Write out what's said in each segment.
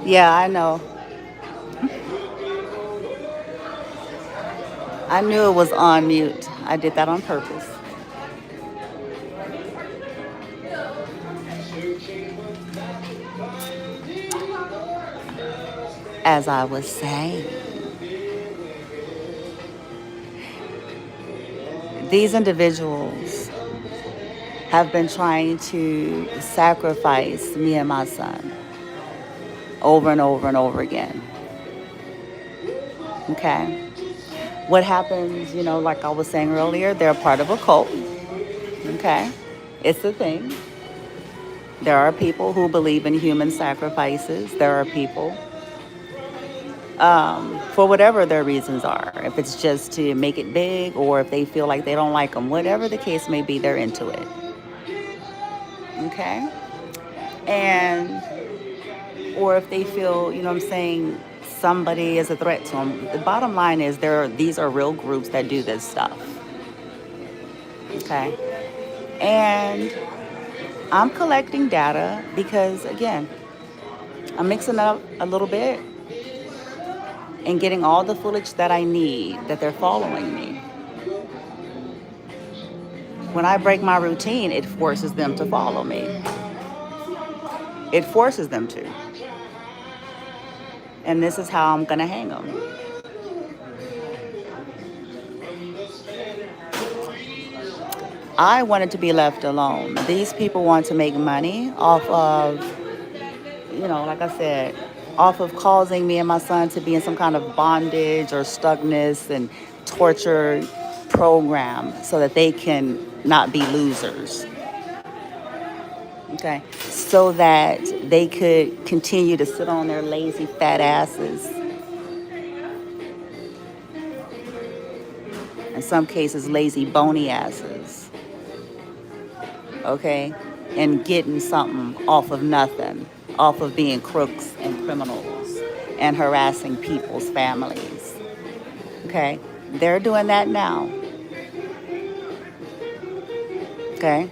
Yeah, I know. I knew it was on mute. I did that on purpose. As I was saying, these individuals have been trying to sacrifice me and my son over and over and over again. Okay. What happens, like I was saying earlier, they're part of a cult. Okay. It's a thing. There are people who believe in human sacrifices. There are people, for whatever their reasons are, if it's just to make it big or if they feel like they don't like them, whatever the case may be, they're into it. Okay. And, or if they feel, what I'm saying, somebody is a threat to them. The bottom line is these are real groups that do this stuff. Okay. And I'm collecting data because, again, I'm mixing up a little bit and getting all the footage that I need that they're following me. When I break my routine, it forces them to follow me. It forces them to. And this is how I'm going to hang them. I wanted to be left alone. These people want to make money off of, like I said, off of causing me and my son to be in some kind of bondage or stuckness and torture program so that they can not be losers. Okay. So that they could continue to sit on their lazy fat asses. In some cases, lazy bony asses. Okay. And getting something off of nothing, off of being crooks and criminals and harassing people's families. Okay. They're doing that now. Okay.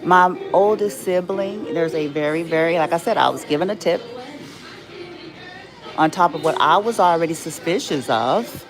My oldest sibling, there's a very, very, like I said, I was given a tip on top of what I was already suspicious of,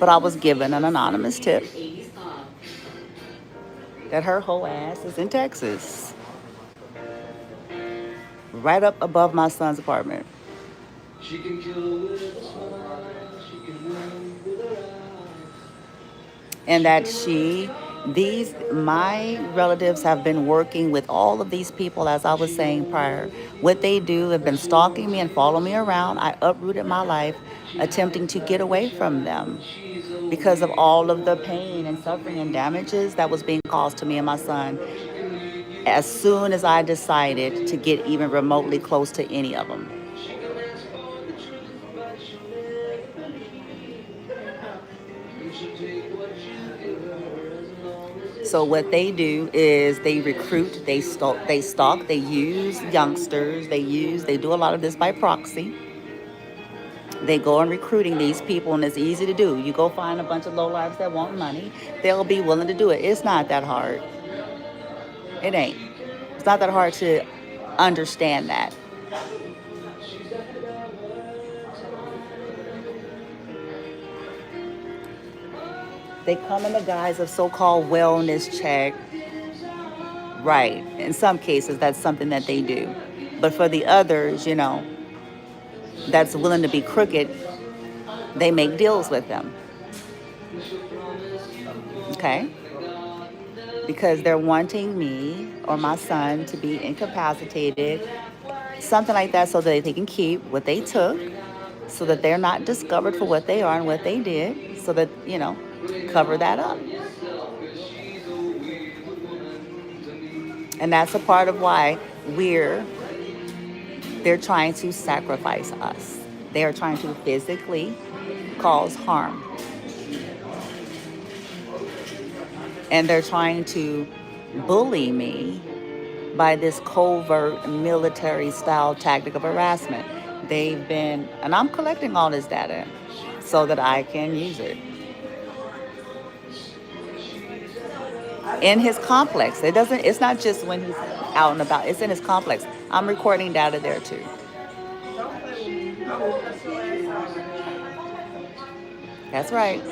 but I was given an anonymous tip that her whole ass is in Texas, right up above my son's apartment. And that my relatives have been working with all of these people, as I was saying prior. What they do have been stalking me and following me around. I uprooted my life attempting to get away from them because of all of the pain and suffering and damages that was being caused to me and my son as soon as I decided to get even remotely close to any of them. So what they do is they recruit, they stalk, they use youngsters, they do a lot of this by proxy. They go on recruiting these people, and it's easy to do. You go find a bunch of lowlifes that want money, they'll be willing to do it. It's not that hard. It ain't. It's not that hard to understand that. They come in the guise of so-called wellness check. Right. In some cases, that's something that they do. But for the others, that's willing to be crooked, they make deals with them. Okay? Because they're wanting me or my son to be incapacitated, something like that, so that they can keep what they took, so that they're not discovered for what they are and what they did, so that, cover that up. And that's a part of why they're trying to sacrifice us. They are trying to physically cause harm. And they're trying to bully me by this covert military style tactic of harassment. And I'm collecting all this data so that I can use it. In his complex. It's not just when he's out and about, it's in his complex. I'm recording data there too. That's right.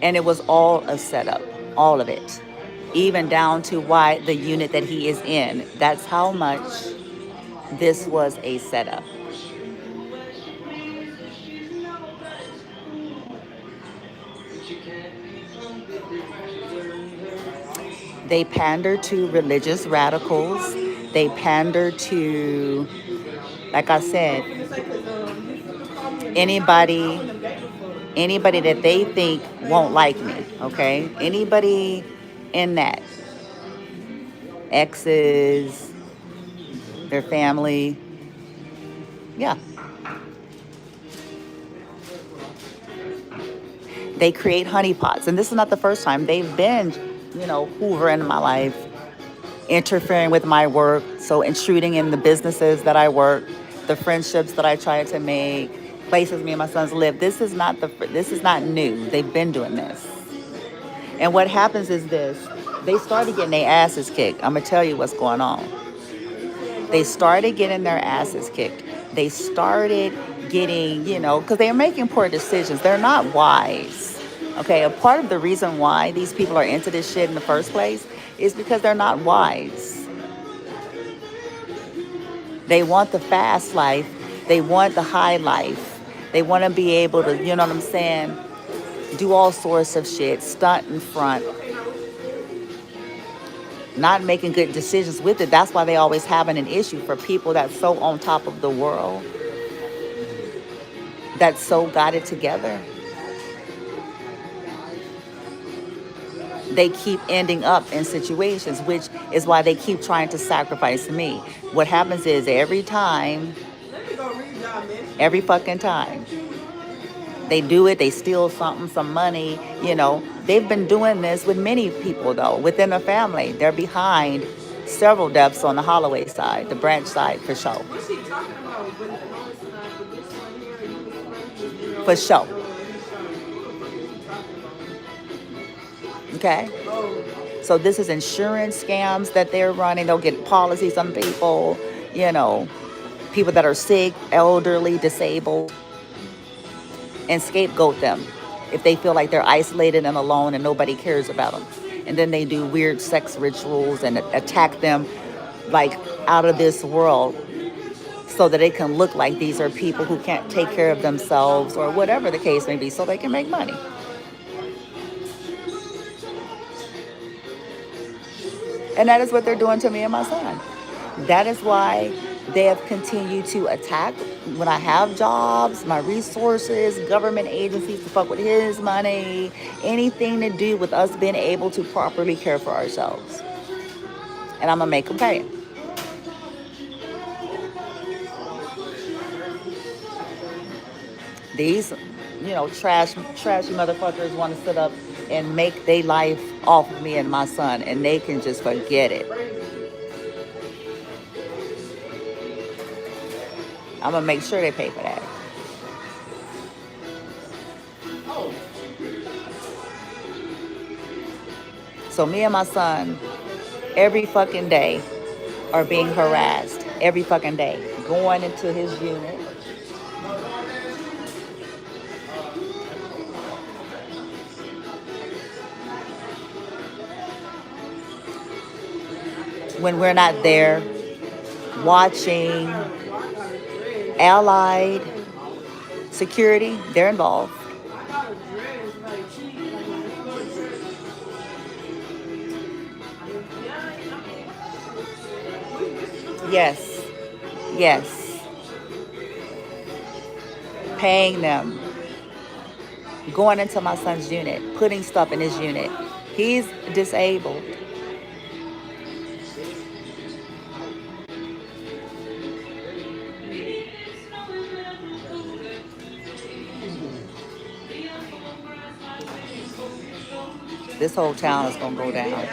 And it was all a setup, all of it, even down to why the unit that he is in. That's how much this was a setup. They pander to religious radicals. They pander to, like I said, anybody that they think won't like me, okay? Anybody in that, exes, their family, yeah. They create honeypots, and this is not the first time. They've been, hoovering in my life, interfering with my work, so intruding in the businesses that I work, the friendships that I try to make, places me and my sons live. This is not new. They've been doing this. And what happens is this: they started getting their asses kicked. I'm gonna tell you what's going on. They started getting their asses kicked. They started getting, because they're making poor decisions. They're not wise. Okay, a part of the reason why these people are into this shit in the first place is because they're not wise. They want the fast life. They want the high life. They want to be able to, you know what I'm saying, do all sorts of shit, stunt in front, not making good decisions with it. That's why they always having an issue for people that's so on top of the world, that so got it together. They keep ending up in situations, which is why they keep trying to sacrifice me. What happens is every fucking time, they do it, they steal something, some money, They've been doing this with many people, though, within a family. They're behind several deaths on the Holloway side, the branch side, for sure. For sure. Okay? So this is insurance scams that they're running. They'll get policies on people, people that are sick, elderly, disabled, and scapegoat them if they feel like they're isolated and alone and nobody cares about them. And then they do weird sex rituals and attack them like out of this world, so that it can look like these are people who can't take care of themselves or whatever the case may be, so they can make money. And that is what they're doing to me and my son. That is why they have continued to attack when I have jobs, my resources, government agencies to fuck with his money, anything to do with us being able to properly care for ourselves. And I'm going to make them pay. These, trashy motherfuckers want to sit up and make their life off of me and my son, and they can just forget it. I'm going to make sure they pay for that. So me and my son, every fucking day, are being harassed. Every fucking day. Going into his unit. When we're not there, watching. Allied security, they're involved. Yes. Yes. Paying them. Going into my son's unit, putting stuff in his unit. He's disabled. This whole town is going to go down.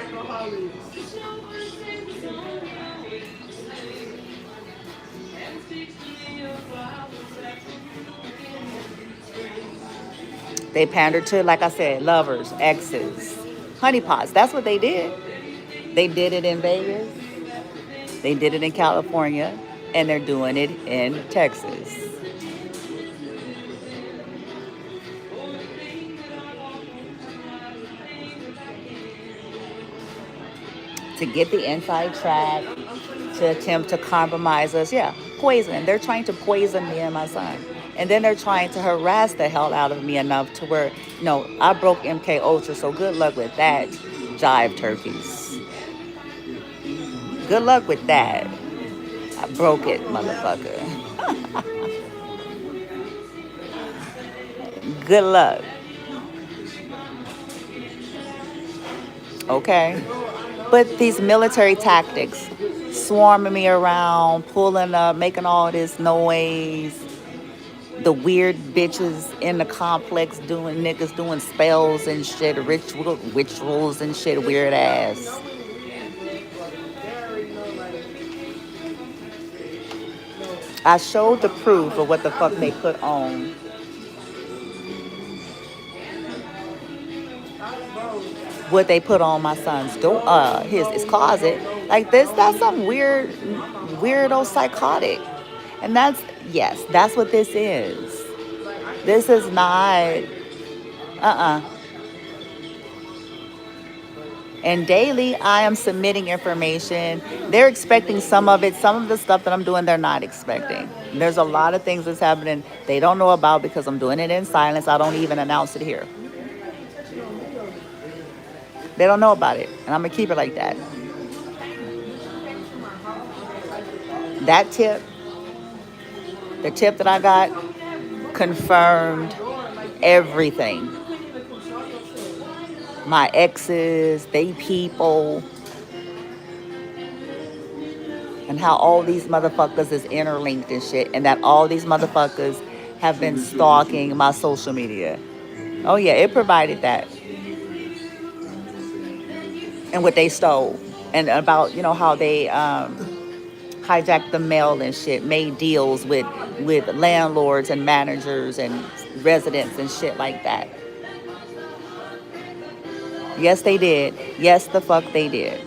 They pandered to, like I said, lovers, exes, honeypots. That's what they did. They did it in Vegas, they did it in California, and they're doing it in Texas. To get the inside track, to attempt to compromise us. Yeah, poison. They're trying to poison me and my son. And then they're trying to harass the hell out of me enough to where, no, I broke MK Ultra, so good luck with that, jive turkeys. Good luck with that. I broke it, motherfucker. Good luck. Okay? But these military tactics, swarming me around, pulling up, making all this noise, the weird bitches in the complex doing niggas doing spells and shit, rituals and shit, weird ass. I showed the proof of what the fuck they put on. What they put on my son's door, his closet. Like this, that's some weirdo psychotic. And that's what this is. This is not, And daily, I am submitting information. They're expecting some of it. Some of the stuff that I'm doing, they're not expecting. There's a lot of things that's happening they don't know about because I'm doing it in silence. I don't even announce it here. They don't know about it. And I'm going to keep it like that. That tip, the tip that I got, confirmed everything. My exes, they people, and how all these motherfuckers is interlinked and shit, and that all these motherfuckers have been stalking my social media. Oh yeah, it provided that. And what they stole. And about, how they hijacked the mail and shit, made deals with landlords and managers and residents and shit like that. Yes, they did. Yes, the fuck they did.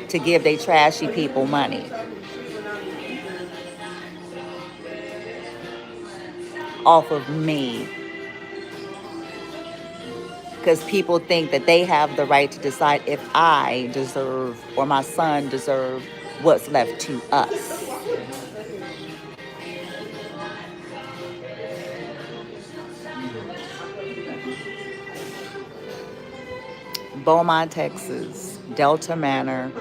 To give they trashy people money. Off of me. Because people think that they have the right to decide if I deserve or my son deserve what's left to us. Beaumont, Texas, Delta Manor,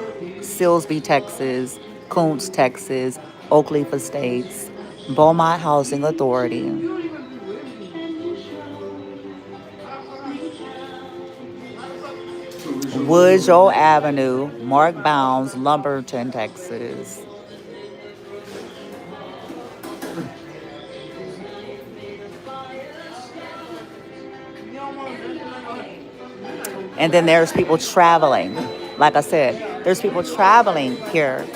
Silsbee, Texas, Kuntz, Texas, Oakleaf Estates, Beaumont Housing Authority. Woodrow Avenue, Mark Bounds, Lumberton, Texas. And then there's people traveling. Like I said, there's people traveling here.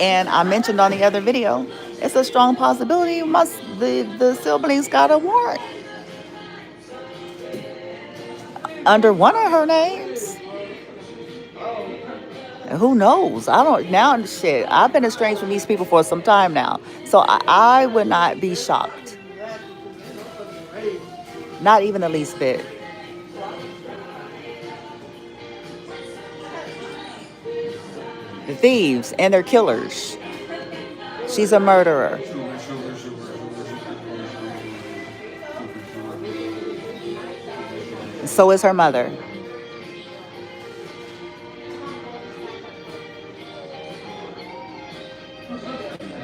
And I mentioned on the other video, it's a strong possibility the siblings got a warrant under one of her names. And who knows? I don't now. Shit, I've been estranged from these people for some time now, so I would not be shocked. Not even the least bit. The thieves and their killers. She's a murderer. And so is her mother.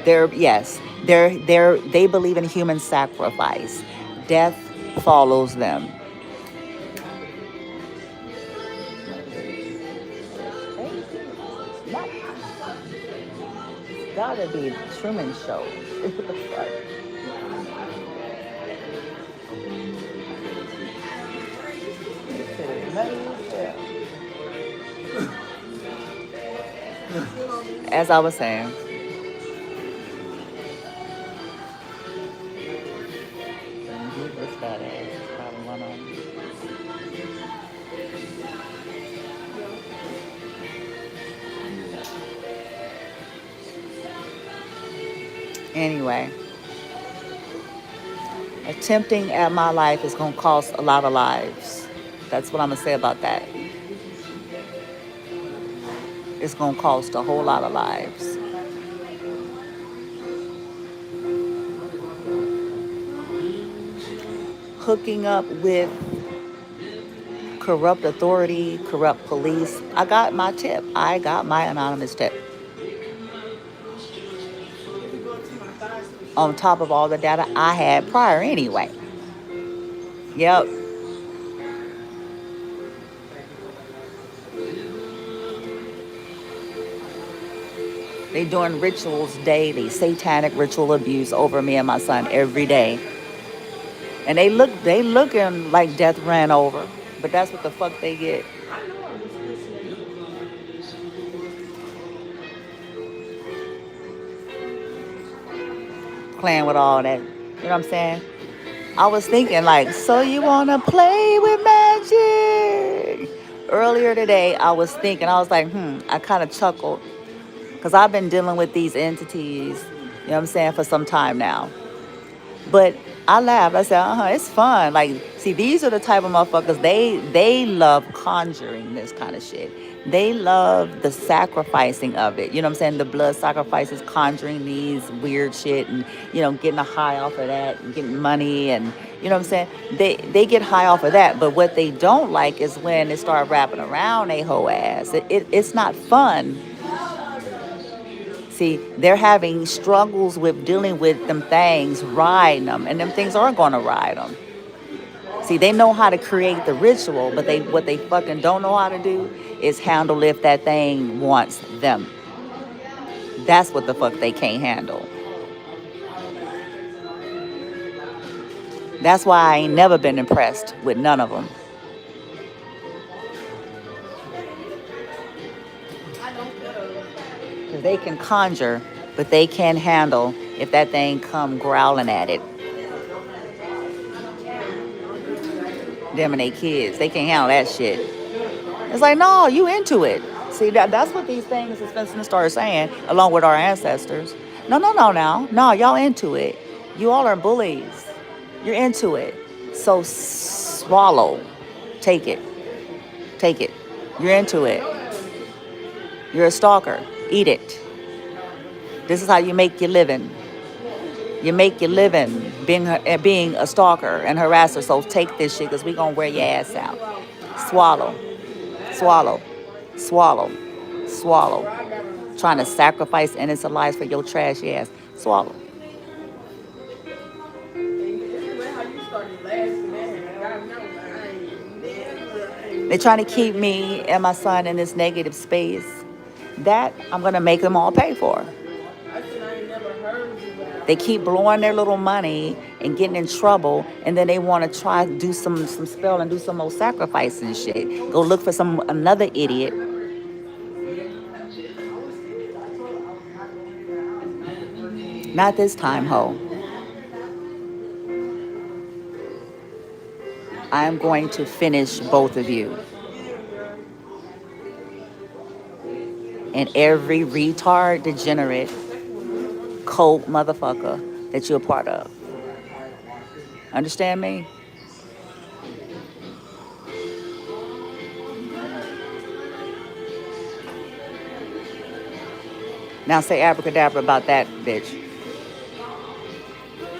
They believe in human sacrifice. Death follows them. It's gotta be the Truman Show. As I was saying, Anyway, attempting at my life is going to cost a lot of lives. That's what I'm going to say about that. It's going to cost a whole lot of lives. Hooking up with corrupt authority, corrupt police. I got my tip. I got my anonymous tip. On top of all the data I had prior anyway. Yep. They doing rituals daily, satanic ritual abuse over me and my son every day. And they looking like death ran over. But that's what the fuck they get. Playing with all that. You know what I'm saying? I was thinking like, so you want to play with magic? Earlier today, I was thinking, I was like, I kind of chuckled. Because I've been dealing with these entities, you know what I'm saying, for some time now. But I laughed. I said, it's fun. Like, see, these are the type of motherfuckers, they love conjuring this kind of shit. They love the sacrificing of it. You know what I'm saying? The blood sacrifices, conjuring these weird shit and, getting a high off of that and getting money and, you know what I'm saying? They get high off of that. But what they don't like is when they start wrapping around they whole ass. It's not fun. See, they're having struggles with dealing with them things, riding them, and them things aren't going to ride them. See, they know how to create the ritual, but what they fucking don't know how to do is handle if that thing wants them. That's what the fuck they can't handle. That's why I ain't never been impressed with none of them. Because they can conjure, but they can't handle if that thing come growling at it. Them and they kids, they can't handle that shit. It's like, no, you into it. See, that's what these things is finna start saying, along with our ancestors. No, y'all into it. You all are bullies. You're into it. So swallow. Take it. You're into it. You're a stalker. Eat it. This is how you make your living. You make your living being a stalker and harasser. So take this shit because we going to wear your ass out. Swallow. Trying to sacrifice innocent lives for your trashy ass. Swallow. They're trying to keep me and my son in this negative space. That I'm going to make them all pay for. They keep blowing their little money and getting in trouble, and then they want to try to do some spell and do some more sacrifice and shit. Go look for another idiot. Not this time, ho. I'm going to finish both of you. And every retard, degenerate, cult motherfucker that you're a part of. Understand me? Now say abracadabra about that, bitch.